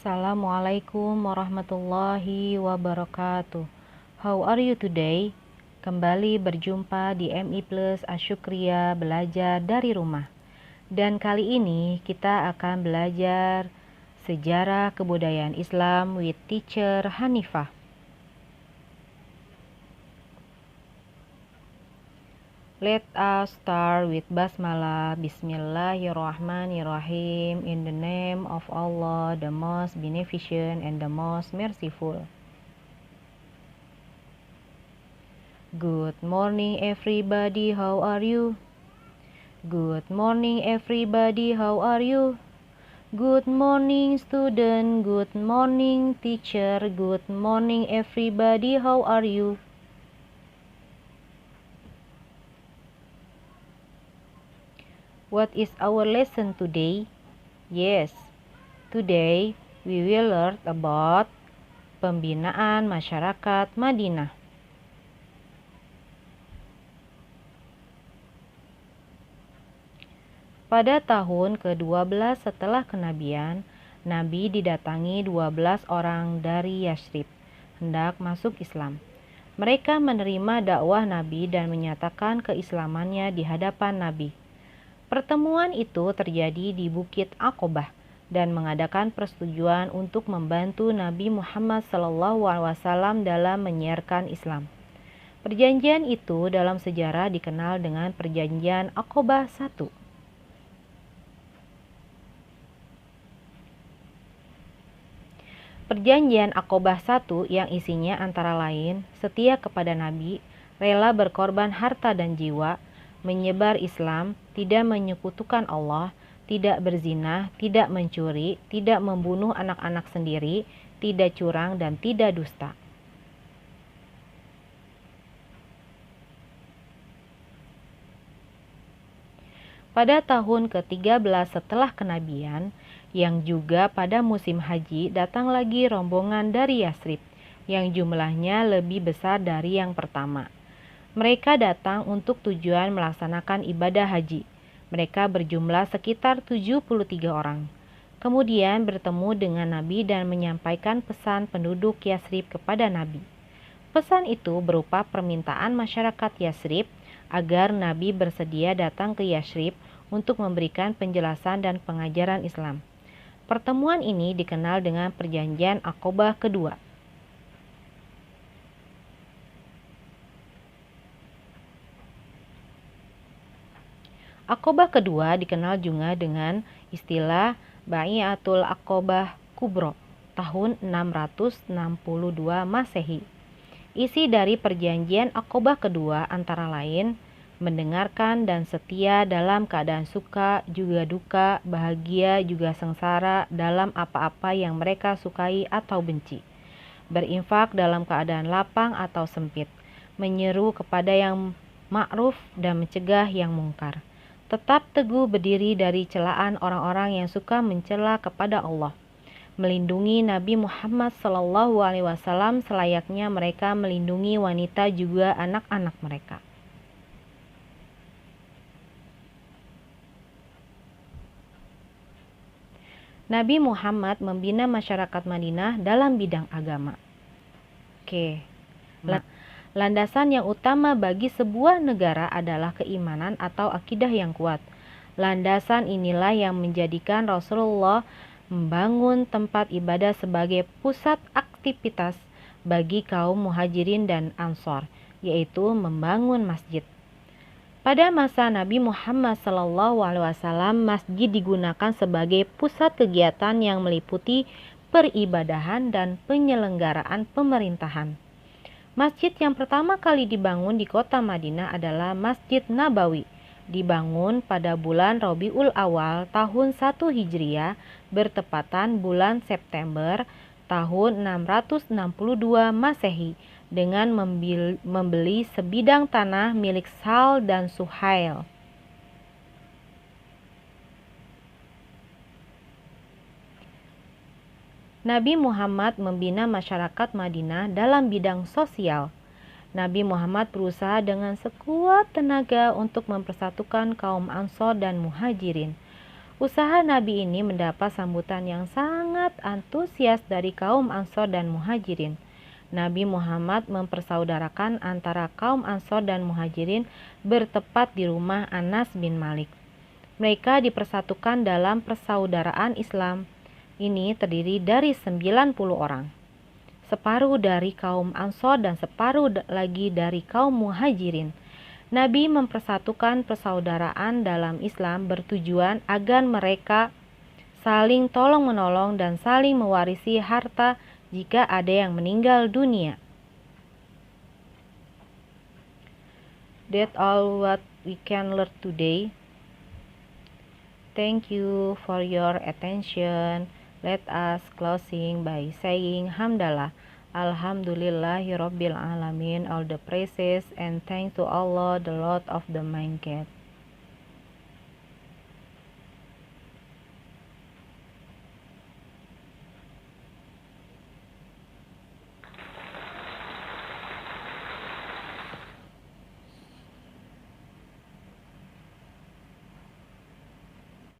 Assalamualaikum warahmatullahi wabarakatuh. How are you today? Kembali berjumpa di MI Plus Asyukriya Belajar dari Rumah. Dan kali ini kita akan belajar sejarah kebudayaan Islam with teacher Hanifah. Let us start with Basmalah. Bismillahirrahmanirrahim. In the name of Allah, the most beneficent and the most merciful. Good morning everybody, how are you? Good morning everybody, how are you? Good morning student, good morning teacher, good morning everybody, how are you? What is our lesson today? Yes, today we will learn about pembinaan masyarakat Madinah. Pada tahun ke-12 setelah kenabian, Nabi didatangi 12 orang dari Yasrib, hendak masuk Islam. Mereka menerima dakwah Nabi dan menyatakan keislamannya di hadapan Nabi. Pertemuan itu terjadi di Bukit Aqobah dan mengadakan persetujuan untuk membantu Nabi Muhammad SAW dalam menyiarkan Islam. Perjanjian itu dalam sejarah dikenal dengan Perjanjian Aqobah I. Perjanjian Aqobah I yang isinya antara lain setia kepada Nabi, rela berkorban harta dan jiwa, menyebar Islam, tidak menyekutukan Allah, tidak berzina, tidak mencuri, tidak membunuh anak-anak sendiri, tidak curang, dan tidak dusta. Pada tahun ke-13 setelah kenabian, yang juga pada musim haji, datang lagi rombongan dari Yasrib, yang jumlahnya lebih besar dari yang pertama. Mereka datang untuk tujuan melaksanakan ibadah haji. Mereka berjumlah sekitar 73 orang. Kemudian bertemu dengan Nabi dan menyampaikan pesan penduduk Yasrib kepada Nabi. Pesan itu berupa permintaan masyarakat Yasrib agar Nabi bersedia datang ke Yasrib untuk memberikan penjelasan dan pengajaran Islam. Pertemuan ini dikenal dengan Perjanjian Aqobah kedua. Aqobah kedua dikenal juga dengan istilah Bai'atul Aqobah Kubro tahun 662 Masehi. Isi dari perjanjian Aqobah kedua antara lain mendengarkan dan setia dalam keadaan suka juga duka, bahagia juga sengsara dalam apa-apa yang mereka sukai atau benci. Berinfak dalam keadaan lapang atau sempit, menyeru kepada yang ma'ruf dan mencegah yang mungkar. Tetap teguh berdiri dari celaan orang-orang yang suka mencela kepada Allah. Melindungi Nabi Muhammad SAW selayaknya mereka melindungi wanita juga anak-anak mereka. Nabi Muhammad membina masyarakat Madinah dalam bidang agama. Landasan yang utama bagi sebuah negara adalah keimanan atau akidah yang kuat. Landasan inilah yang menjadikan Rasulullah membangun tempat ibadah sebagai pusat aktivitas bagi kaum muhajirin dan ansor, yaitu membangun masjid. Pada masa Nabi Muhammad SAW, masjid digunakan sebagai pusat kegiatan yang meliputi peribadahan dan penyelenggaraan pemerintahan. Masjid yang pertama kali dibangun di kota Madinah adalah Masjid Nabawi, dibangun pada bulan Rabiul Awal tahun 1 Hijriah bertepatan bulan September tahun 662 Masehi dengan membeli sebidang tanah milik Sal dan Suhail. Nabi Muhammad membina masyarakat Madinah dalam bidang sosial. Nabi Muhammad berusaha dengan sekuat tenaga untuk mempersatukan kaum Ansor dan Muhajirin. Usaha Nabi ini mendapat sambutan yang sangat antusias dari kaum Ansor dan Muhajirin. Nabi Muhammad mempersaudarakan antara kaum Ansor dan Muhajirin bertepat di rumah Anas bin Malik. Mereka dipersatukan dalam persaudaraan Islam. Ini terdiri dari 90 orang. Separuh dari kaum Ansor dan separuh lagi dari kaum Muhajirin. Nabi mempersatukan persaudaraan dalam Islam bertujuan agar mereka saling tolong-menolong dan saling mewarisi harta jika ada yang meninggal dunia. That's all what we can learn today. Thank you for your attention. Let us closing by saying Hamdalah. Alhamdulillahirabbil alamin. All the praises and thanks to Allah, the Lord of the Manked.